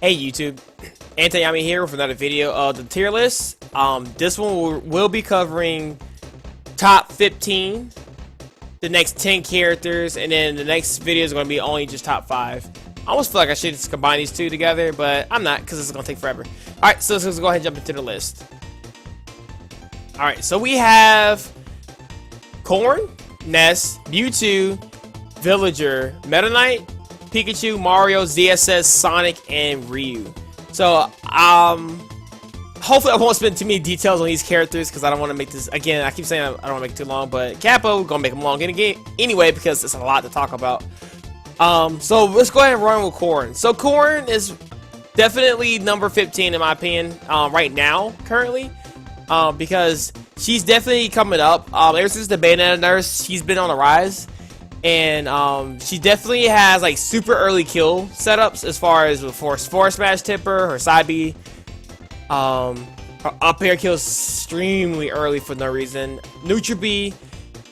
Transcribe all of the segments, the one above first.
Hey YouTube, Antayami here with another video of the tier list. This one will be covering top 15, the next 10 characters, and then the next video is going to be only just top 5. I almost feel like I should just combine these two together, but I'm not because it's going to take forever. Alright, so let's go ahead and jump into the list. Alright, so we have Corn, Ness, Mewtwo, Villager, Meta Knight, Pikachu, Mario, ZSS, Sonic, and Ryu. So, hopefully I won't spend too many details on these characters because I don't want to make this, again, I keep saying I don't want to make it too long, but Capo, gonna make them long anyway because it's a lot to talk about. So let's go ahead and run with Corn. So Corn is definitely number 15 in my opinion, right now, currently, because she's definitely coming up. Ever since the Bayonetta nurse, she's been on the rise. And she definitely has like super early kill setups as far as with Force Smash Tipper, her side B. Her up air kills extremely early for no reason. Neutral B,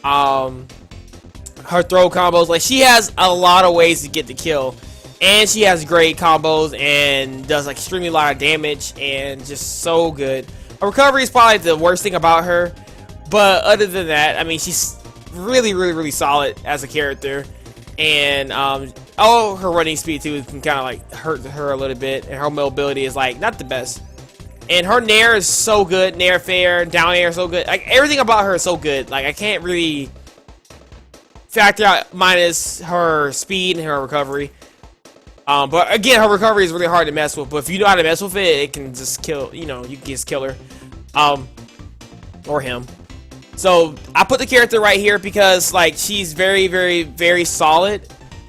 her throw combos, like she has a lot of ways to get the kill. And she has great combos and does like extremely a lot of damage and just so good. Her recovery is probably the worst thing about her. But other than that, I mean, she's really solid as a character, and her running speed too can kind of like hurt her a little bit, and her mobility is like not the best, and her nair is so good, nair fair, down air is so good, like everything about her is so good, like I can't really factor out minus her speed and her recovery. But again, her recovery is really hard to mess with, but if you know how to mess with it, it can just kill, you know, you can just kill her, or him. So I put the character right here because like she's very solid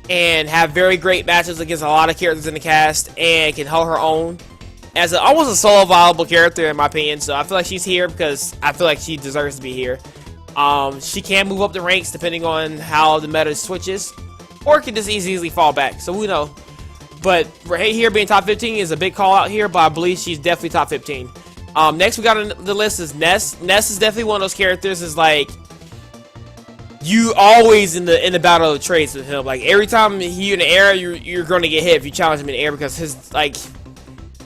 and have very great matches against a lot of characters in the cast and can hold her own as almost a solo viable character in my opinion. So I feel like she's here because I feel like she deserves to be here. She can move up the ranks depending on how the meta switches, or can just easily fall back. So we know. But right here being top 15 is a big call out here, but I believe she's definitely top 15. Next we got on the list is Ness. Ness is definitely one of those characters is like you always in the battle of the trades with him. Like every time he in the air, you're going to get hit if you challenge him in the air because his like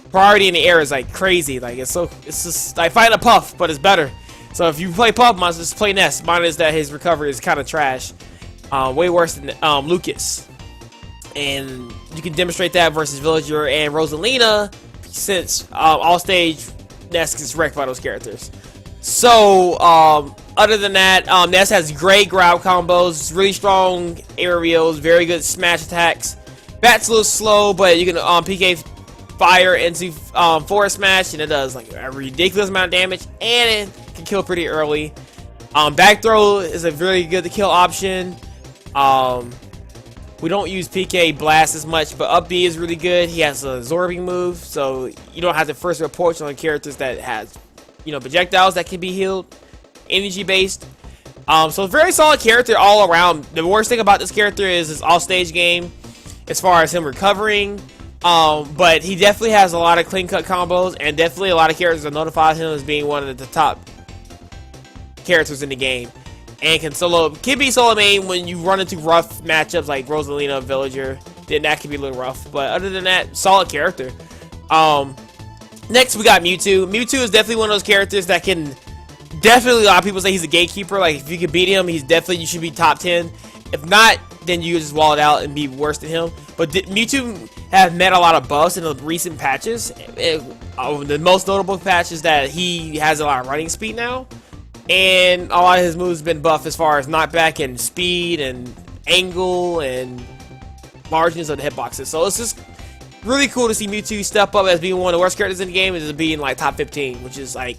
priority in the air is like crazy. Like it's just like fighting a Puff, but it's better. So if you play Puff, must just play Ness. Minus that his recovery is kind of trash, way worse than Lucas. And you can demonstrate that versus Villager and Rosalina since all stage. Ness gets wrecked by those characters. So, other than that, Ness has great ground combos, really strong aerials, very good smash attacks. Bat's a little slow, but you can PK fire into forward smash, and it does like a ridiculous amount of damage, and it can kill pretty early. Back throw is a very good to kill option. We don't use PK Blast as much, but up B is really good. He has a absorbing move, so you don't have to first approach on characters that has, you know, projectiles that can be healed, energy based. So very solid character all around. The worst thing about this character is his all stage game, as far as him recovering. But he definitely has a lot of clean cut combos, and definitely a lot of characters that notify him as being one of the top characters in the game. And can be solo main when you run into rough matchups like Rosalina, Villager. Then that can be a little rough. But other than that, solid character. Next we got Mewtwo. Mewtwo is definitely one of those characters that can definitely, a lot of people say he's a gatekeeper. Like if you can beat him, you should be top 10. If not, then you just wall it out and be worse than him. But Mewtwo have met a lot of buffs in the recent patches. The most notable patch is that he has a lot of running speed now. And a lot of his moves have been buffed as far as knockback and speed and angle and margins of the hitboxes. So it's just really cool to see Mewtwo step up as being one of the worst characters in the game and just being like top 15, which is like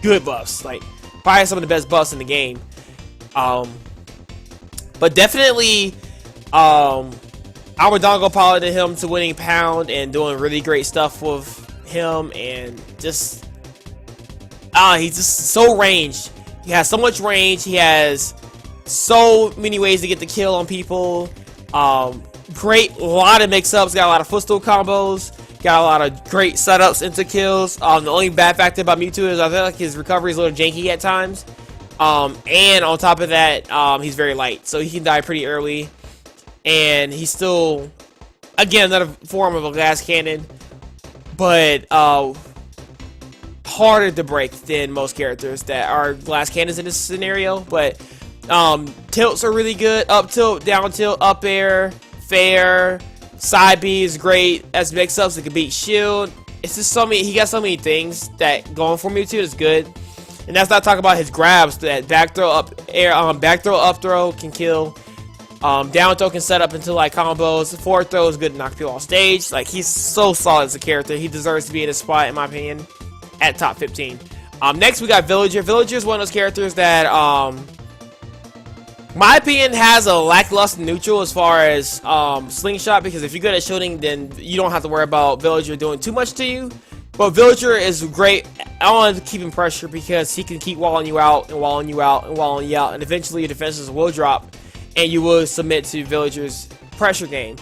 good buffs. Like probably some of the best buffs in the game. But definitely Almadongo piloted him to winning Pound and doing really great stuff with him, and just he's just so ranged. He has so much range. He has so many ways to get the kill on people. Great, a lot of mix-ups. Got a lot of footstool combos. Got a lot of great setups into kills. The only bad factor about Mewtwo is I feel like his recovery is a little janky at times. And on top of that, he's very light, so he can die pretty early. And he's still, again, another form of a glass cannon. but harder to break than most characters that are glass cannons in this scenario. But tilts are really good. Up tilt, down tilt, up air, fair, side B is great as mix-ups. It can beat shield. It's just so many. He got so many things that going for Mewtwo is good. And that's not talking about his grabs. That back throw, up air, back throw, up throw can kill. Down throw can set up into like combos. Forward throw is good to knock people off stage. Like, he's so solid as a character. He deserves to be in his spot, in my opinion, at top 15. Next we got Villager. Villager is one of those characters that, my opinion, has a lackluster neutral as far as slingshot, because if you're good at shooting, then you don't have to worry about Villager doing too much to you. But Villager is great on keeping pressure because he can keep walling you out and walling you out and walling you out, and eventually your defenses will drop and you will submit to Villager's pressure game.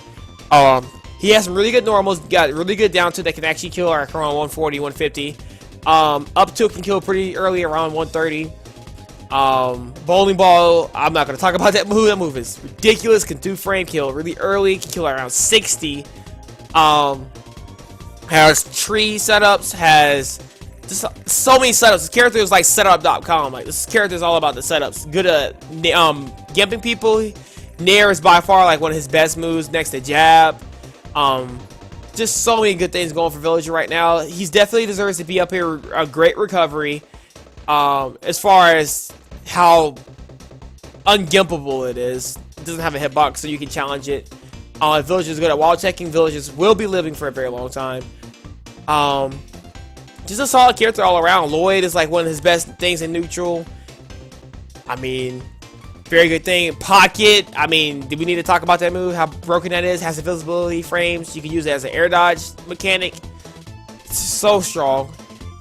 He has some really good normals, got really good down tilt that can actually kill like around 140, 150. Up tilt can kill pretty early around 130. Bowling ball, I'm not going to talk about that move. That move is ridiculous. Can do frame kill really early. Can kill around 60. Has tree setups. Has just so many setups. This character is like setup.com. Like, this character is all about the setups. Good at gimping people. Nair is by far like one of his best moves next to jab. Just so many good things going for Villager right now. He's definitely deserves to be up here. A great recovery. As far as how ungimpable it is. It doesn't have a hitbox, so you can challenge it. Villager's good at wall checking. Villagers will be living for a very long time. Just a solid character all around. Lloyd is like one of his best things in neutral. I mean, very good thing. Pocket, I mean, do we need to talk about that move? How broken that is? Has invisibility frames. You can use it as an air dodge mechanic. It's so strong.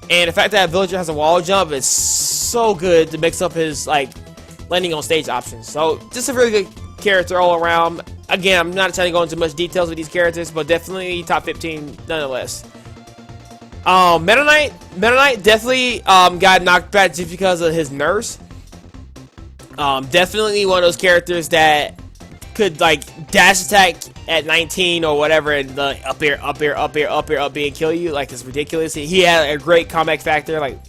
And the fact that Villager has a wall jump is so good to mix up his like landing on stage options. So just a really good character all around. Again, I'm not trying to go into much details with these characters, but definitely top 15 nonetheless. Meta Knight definitely got knocked back just because of his nerfs. Definitely one of those characters that could like dash attack at 19 or whatever and the up air, up air, up air, up air, up air and kill you. Like, it's ridiculous. He had a great comeback factor, like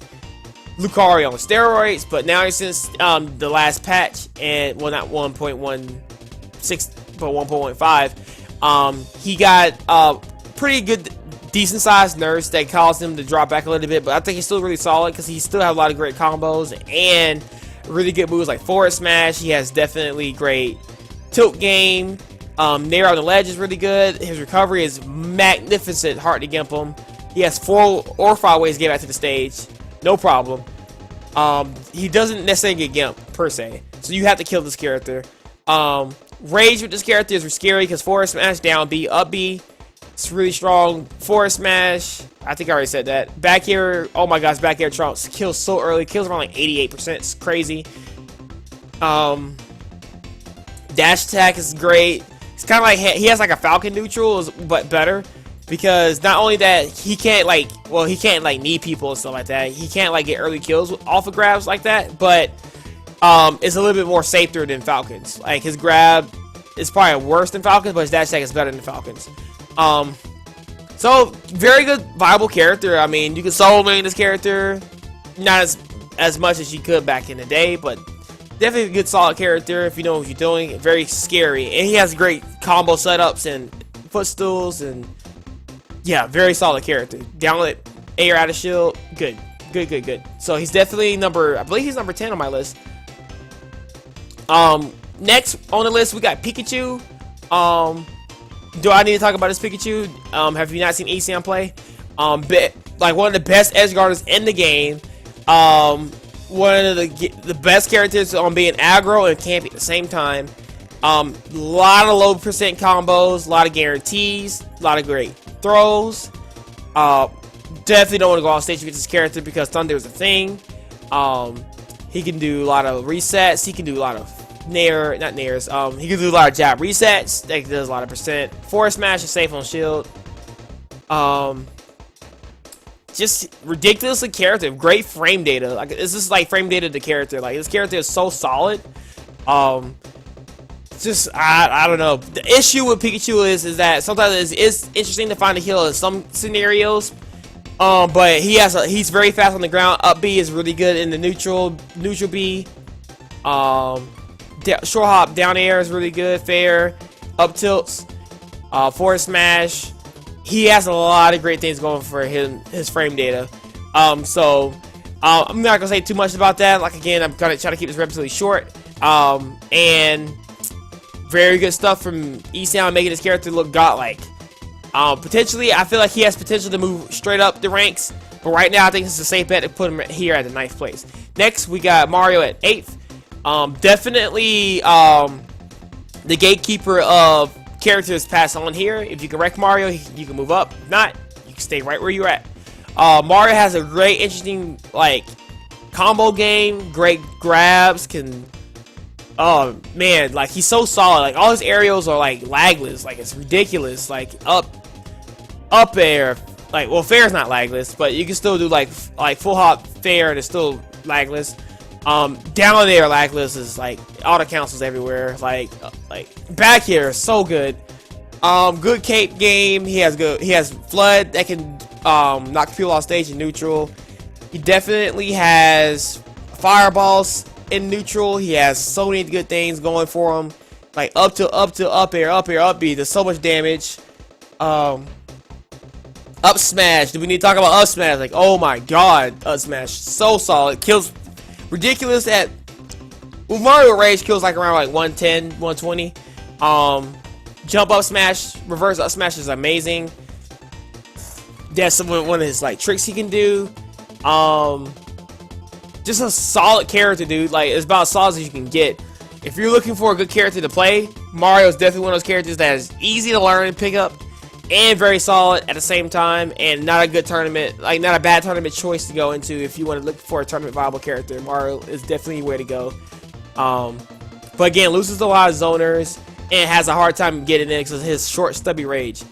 Lucario on steroids, but now since the last patch, and well, not 1.16 but 1.15, he got pretty good, decent sized nerfs that caused him to drop back a little bit, but I think he's still really solid because he still has a lot of great combos and really good moves like forward smash. He has definitely great tilt game. Nair on the ledge is really good. His recovery is magnificent. Hard to gimp him. He has 4 or 5 ways to get back to the stage. No problem. He doesn't necessarily get gimped per se, so you have to kill this character. Rage with this character is scary because forward smash, down B, up B. It's really strong. Forward smash, I think I already said that. Back air, oh my gosh, back air trumps. Kills so early. Kills around like 88%. It's crazy. Dash attack is great. It's kind of like he has like a Falcon neutral, but better. Because not only that, he can't like, well, he can't like knee people and stuff like that. He can't like get early kills off of grabs like that. But it's a little bit more safer than Falcons. Like, his grab is probably worse than Falcons, but his dash attack is better than Falcons. So very good, viable character. I mean, you can solo main this character, not as much as you could back in the day, but definitely a good, solid character if you know what you're doing. Very scary, and he has great combo setups and footstools, and yeah, very solid character. Downlet, air out of shield, good. So he's definitely I believe he's number 10 on my list. Next on the list we got Pikachu. Do I need to talk about this Pikachu? Have you not seen ECM play? Like one of the best edge guarders in the game. One of the best characters on being aggro and campy at the same time. Lot of low percent combos, a lot of guarantees, a lot of great throws. Definitely don't want to go off stage with this character because Thunder is a thing. He can do a lot of resets. He can do a lot of he can do a lot of jab resets. That does a lot of percent. Forward smash is safe on shield. Just ridiculously character. Great frame data. Like, this is like frame data to character. Like, this character is so solid. just I don't know. The issue with Pikachu is that sometimes it's interesting to find a heal in some scenarios. But he's very fast on the ground. Up B is really good in the neutral B. Short hop down air is really good. Fair, up tilts, forward smash. He has a lot of great things going for his frame data. So I'm not gonna say too much about that. Like again, I'm gonna try to keep this relatively short. And very good stuff from E-Sound making his character look godlike. Potentially, I feel like he has potential to move straight up the ranks, but right now I think it's a safe bet to put him here at the 9th place. Next, we got Mario at 8th. Definitely the gatekeeper of characters pass on here. If you can wreck Mario, you can move up. If not, you can stay right where you're at. Mario has a great, interesting like combo game. Great grabs. Oh man, like he's so solid. Like all his aerials are like lagless. Like it's ridiculous. Like up air, like well, fair's not lagless, but you can still do like full hop fair and it's still lagless. Down there lagless is like auto cancels everywhere. Like back here is so good. Good cape game. He has flood that can knock people off stage in neutral. He definitely has fireballs in neutral. He has so many good things going for him. Like up air, up B. There's so much damage. Up smash. Do we need to talk about up smash? Like, oh my god, up smash. So solid. Kills ridiculous at Mario Rage kills like around like 110, 120. Jump up smash, reverse up smash is amazing. That's one of his like tricks he can do. Just a solid character, dude. Like it's about as solid as you can get. If you're looking for a good character to play, Mario is definitely one of those characters that is easy to learn and pick up, and very solid at the same time, and not a good tournament, like not a bad tournament choice to go into if you want to look for a tournament viable character. Mario is definitely the way to go. But again, loses a lot of zoners and has a hard time getting in because of his short, stubby range.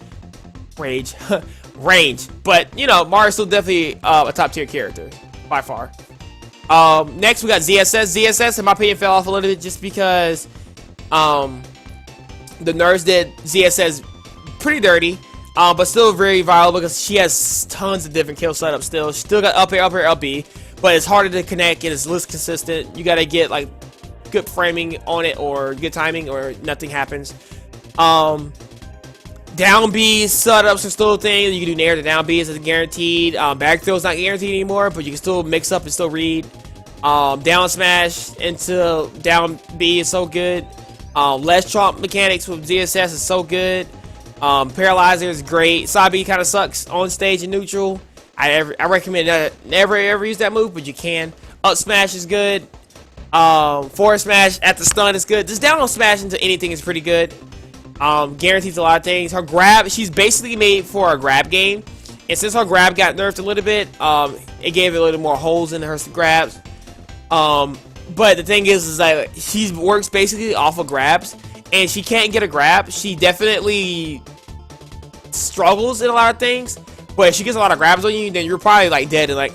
But you know, Mario's still definitely a top tier character by far. Next we got ZSS. ZSS, in my opinion, fell off a little bit just because the nerds did ZSS pretty dirty, but still very viable because she has tons of different kill setups still. She still got up air, up B, but it's harder to connect and it's less consistent. You gotta get like good framing on it or good timing or nothing happens. Down B setups are still a thing. You can do nair to down B is guaranteed. Back throw is not guaranteed anymore, but you can still mix up and still read. Down smash into down B is so good. Less chomp mechanics with ZSS is so good. Paralyzer is great. Sabi kind of sucks on stage and neutral. I recommend never ever use that move, but you can. Up smash is good. Forward smash at the stun is good. Just down smash into anything is pretty good. Guarantees a lot of things. Her grab, she's basically made for a grab game, and since her grab got nerfed a little bit, it gave it a little more holes in her grabs. But the thing is that she works basically off of grabs, and she can't get a grab. She definitely struggles in a lot of things, but if she gets a lot of grabs on you, then you're probably like dead in like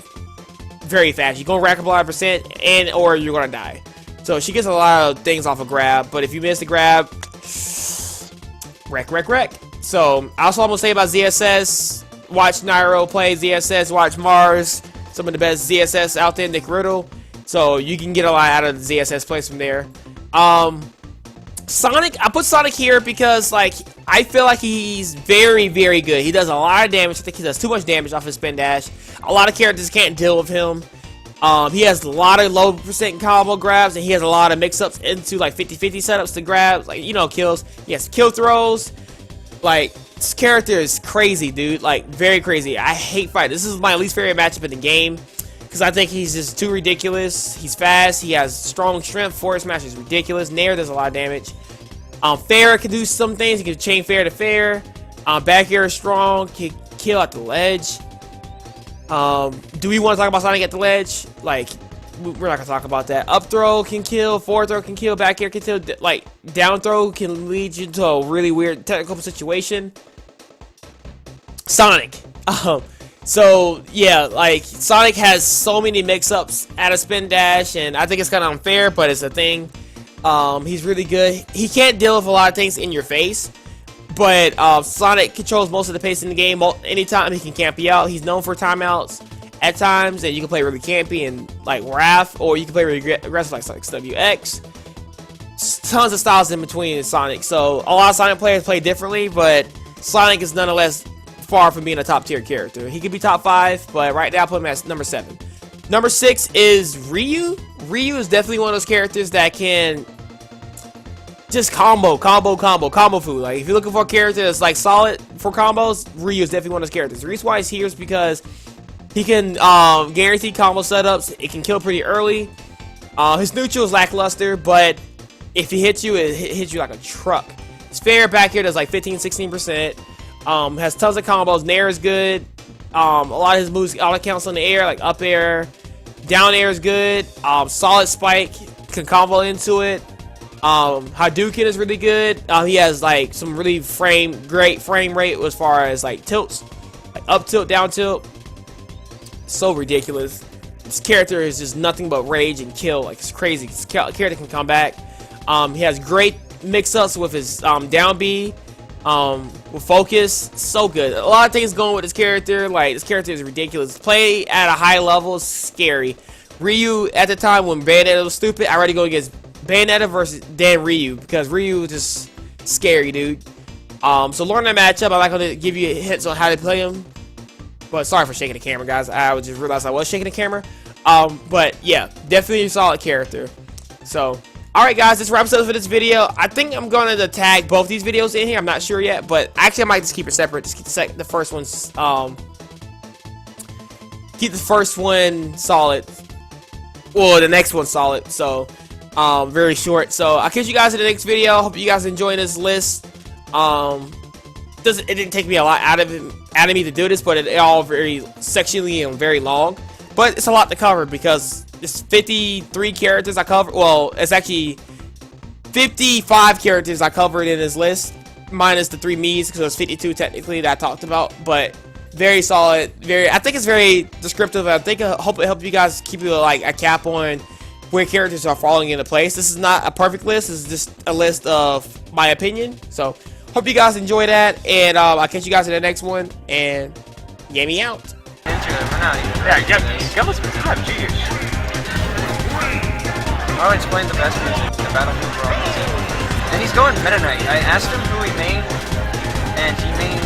very fast. You're gonna rack up a lot of percent, and or you're gonna die. So she gets a lot of things off of grab, but if you miss the grab, wreck. So also I'm gonna say about ZSS, watch Nairo play ZSS, watch Mars, some of the best ZSS out there, Nick Riddle. So you can get a lot out of the ZSS plays from there. Sonic, I put Sonic here because like I feel like he's very, very good. He does a lot of damage. I think he does too much damage off his spin dash. A lot of characters can't deal with him. He has a lot of low percent combo grabs, and he has a lot of mix-ups into like 50-50 setups to grab, like, you know, kills. He has kill throws. Like, this character is crazy, dude. Like, very crazy. I hate fight. This is my least favorite matchup in the game because I think he's just too ridiculous. He's fast. He has strong strength. Forward smash is ridiculous. Nair does a lot of damage. Fair can do some things. He can chain fair to fair. Back air is strong. Can kill at the ledge. Do we want to talk about Sonic at the ledge? Like, we're not gonna talk about that. Up throw can kill, forward throw can kill, back air can kill. Like, down throw can lead you to a really weird technical situation. Sonic. So yeah, like Sonic has so many mix-ups at a spin dash, and I think it's kind of unfair, but it's a thing. He's really good. He can't deal with a lot of things in your face, but Sonic controls most of the pace in the game. Anytime he can camp you out. He's known for timeouts at times, and you can play really campy and like Wrath, or you can play really aggressive like WX. Tons of styles in between Sonic. So a lot of Sonic players play differently, but Sonic is nonetheless far from being a top tier character. He could be top 5, but right now I put him at number 7. Number 6 is Ryu. Ryu is definitely one of those characters that can just combo food. Like if you're looking for a character that's like solid for combos, Ryu is definitely one of those characters. The reason why he's here is because he can guarantee combo setups. It can kill pretty early. His neutral is lackluster, but if he hits you, it hits you like a truck. His fair back here does like 15-16%. Has tons of combos. Nair is good. A lot of his moves all accounts on the air, like up air, down air is good. Solid spike can combo into it. Hadouken is really good. He has like some really great frame rate as far as like tilts, like up tilt, down tilt. So ridiculous. This character is just nothing but rage and kill. Like it's crazy. This character can come back. He has great mix-ups with his down B, with focus. So good. A lot of things going with this character. Like this character is ridiculous. Play at a high level is scary. Ryu at the time when Bayonetta was stupid, I already go against Bayonetta versus Ryu because Ryu is just scary, dude. So learn that matchup. I'm not gonna give you hints on how to play him. But sorry for shaking the camera, guys. I just realized I was shaking the camera. But yeah, definitely a solid character. So. Alright guys, this wraps up for this video. I think I'm going to tag both these videos in here. I'm not sure yet, but actually I might just keep it separate. Just keep the first one, keep the first one solid. Well, the next one solid. So, very short. So, I'll catch you guys in the next video. Hope you guys enjoy this list. It didn't take me a lot out of me to do this, but it all very sectionally and very long. But it's a lot to cover because it's 53 characters I covered. Well, it's actually 55 characters I covered in this list, minus the 3 Miis, because it was 52 technically that I talked about. But very solid. I think it's very descriptive. I hope it helped you guys keep like a cap on where characters are falling into place. This is not a perfect list. This is just a list of my opinion. So hope you guys enjoy that, and I'll catch you guys in the next one. And Yami out. Yeah, give us subscribe, jeez. I'll explain the best the Battlefield for all. And he's going Meta Knight. I asked him who he mained, and he mained